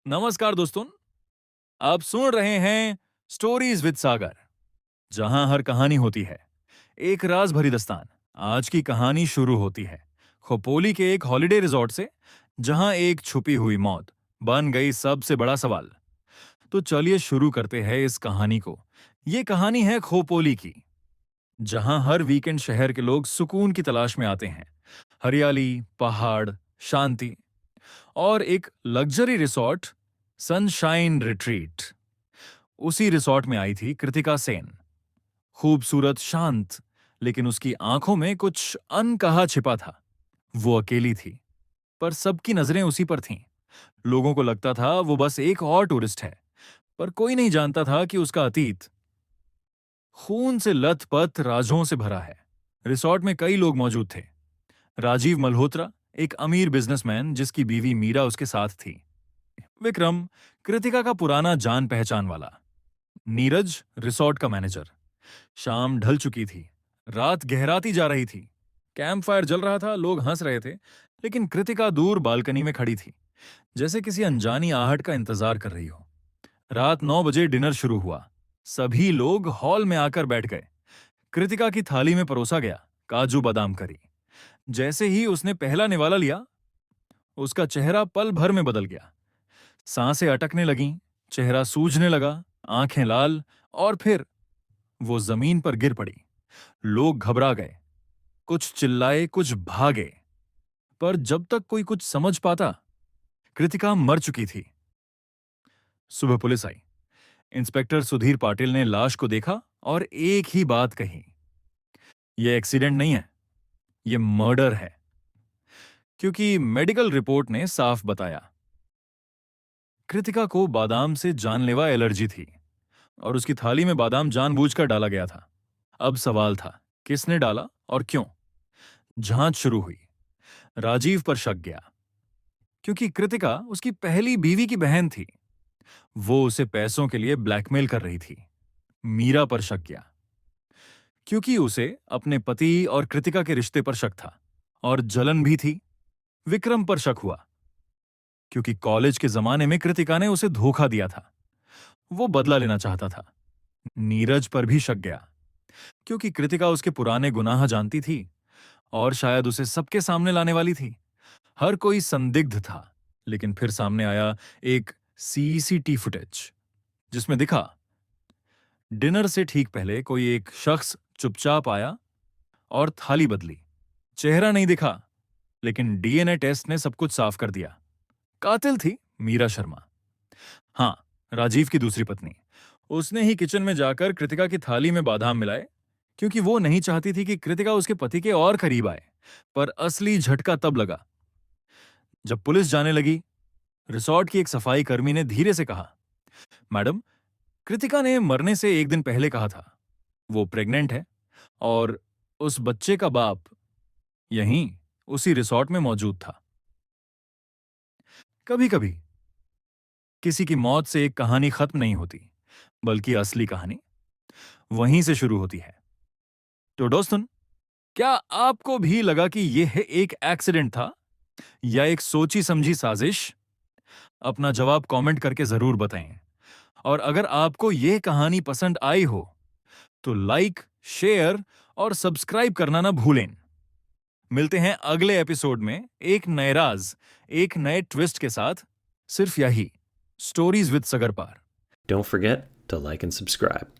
नमस्कार दोस्तों। आप सुन रहे हैं स्टोरीज विद सागर, जहां हर कहानी होती है एक राज भरी दास्तान। आज की कहानी शुरू होती है खोपोली के एक हॉलिडे रिजॉर्ट से, जहां एक छुपी हुई मौत बन गई सबसे बड़ा सवाल। तो चलिए शुरू करते हैं इस कहानी को। ये कहानी है खोपोली की, जहां हर वीकेंड शहर के लोग सुकून की तलाश में आते हैं। हरियाली, पहाड़, शांति और एक लग्जरी रिसॉर्ट, सनशाइन रिट्रीट। उसी रिसॉर्ट में आई थी कृतिका सेन। खूबसूरत, शांत, लेकिन उसकी आंखों में कुछ अनकहा छिपा था। वो अकेली थी, पर सबकी नजरें उसी पर थीं। लोगों को लगता था वो बस एक और टूरिस्ट है, पर कोई नहीं जानता था कि उसका अतीत खून से लथपथ राजों से भरा है। रिसॉर्ट में कई लोग मौजूद थे। राजीव मल्होत्रा, एक अमीर बिजनेसमैन जिसकी बीवी मीरा उसके साथ थी। विक्रम, कृतिका का पुराना जान पहचान वाला। नीरज, रिसॉर्ट का मैनेजर। शाम ढल चुकी थी, रात गहराती जा रही थी। कैंप फायर जल रहा था, लोग हंस रहे थे, लेकिन कृतिका दूर बालकनी में खड़ी थी, जैसे किसी अनजानी आहट का इंतजार कर रही हो। रात 9 बजे डिनर शुरू हुआ। सभी लोग हॉल में आकर बैठ गए। कृतिका की थाली में परोसा गया काजू बादाम करी। जैसे ही उसने पहला निवाला लिया, उसका चेहरा पल भर में बदल गया। सांसें अटकने लगीं, चेहरा सूजने लगा, आंखें लाल, और फिर वो जमीन पर गिर पड़ी। लोग घबरा गए, कुछ चिल्लाए, कुछ भागे, पर जब तक कोई कुछ समझ पाता, कृतिका मर चुकी थी। सुबह पुलिस आई। इंस्पेक्टर सुधीर पाटिल ने लाश को देखा और एक ही बात कही, यह एक्सीडेंट नहीं है, यह मर्डर है। क्योंकि मेडिकल रिपोर्ट ने साफ बताया, कृतिका को बादाम से जानलेवा एलर्जी थी और उसकी थाली में बादाम जानबूझकर डाला गया था। अब सवाल था, किसने डाला और क्यों? जांच शुरू हुई। राजीव पर शक गया, क्योंकि कृतिका उसकी पहली बीवी की बहन थी। वो उसे पैसों के लिए ब्लैकमेल कर रही थी। मीरा पर शक गया, क्योंकि उसे अपने पति और कृतिका के रिश्ते पर शक था, और जलन भी थी। विक्रम पर शक हुआ, क्योंकि कॉलेज के जमाने में कृतिका ने उसे धोखा दिया था। वो बदला लेना चाहता था। नीरज पर भी शक गया, क्योंकि कृतिका उसके पुराने गुनाह जानती थी और शायद उसे सबके सामने लाने वाली थी। हर कोई संदिग्ध था, लेकिन फिर सामने आया एक सीसीटी फुटेज, जिसमें दिखा, डिनर से ठीक पहले कोई एक शख्स चुपचाप आया और थाली बदली। चेहरा नहीं दिखा, लेकिन डीएनए टेस्ट ने सब कुछ साफ कर दिया। कातिल थी मीरा शर्मा। हाँ, राजीव की दूसरी पत्नी। उसने ही किचन में जाकर कृतिका की थाली में बादाम मिलाए, क्योंकि वो नहीं चाहती थी कि कृतिका उसके पति के और करीब आए। पर असली झटका तब लगा जब पुलिस जाने लगी। रिसॉर्ट की एक सफाई कर्मी ने धीरे से कहा, मैडम, कृतिका ने मरने से एक दिन पहले कहा था वो प्रेग्नेंट है, और उस बच्चे का बाप यहीं उसी रिसॉर्ट में मौजूद था। कभी कभी किसी की मौत से एक कहानी खत्म नहीं होती, बल्कि असली कहानी वहीं से शुरू होती है। तो दोस्तों, क्या आपको भी लगा कि यह एक एक्सीडेंट था या एक सोची समझी साजिश? अपना जवाब कमेंट करके जरूर बताएं। और अगर आपको यह कहानी पसंद आई हो, तो लाइक, शेयर और सब्सक्राइब करना ना भूलें। मिलते हैं अगले एपिसोड में एक नए राज, एक नए ट्विस्ट के साथ, सिर्फ यही स्टोरीज विद सगर पार। Don't forget to like and subscribe.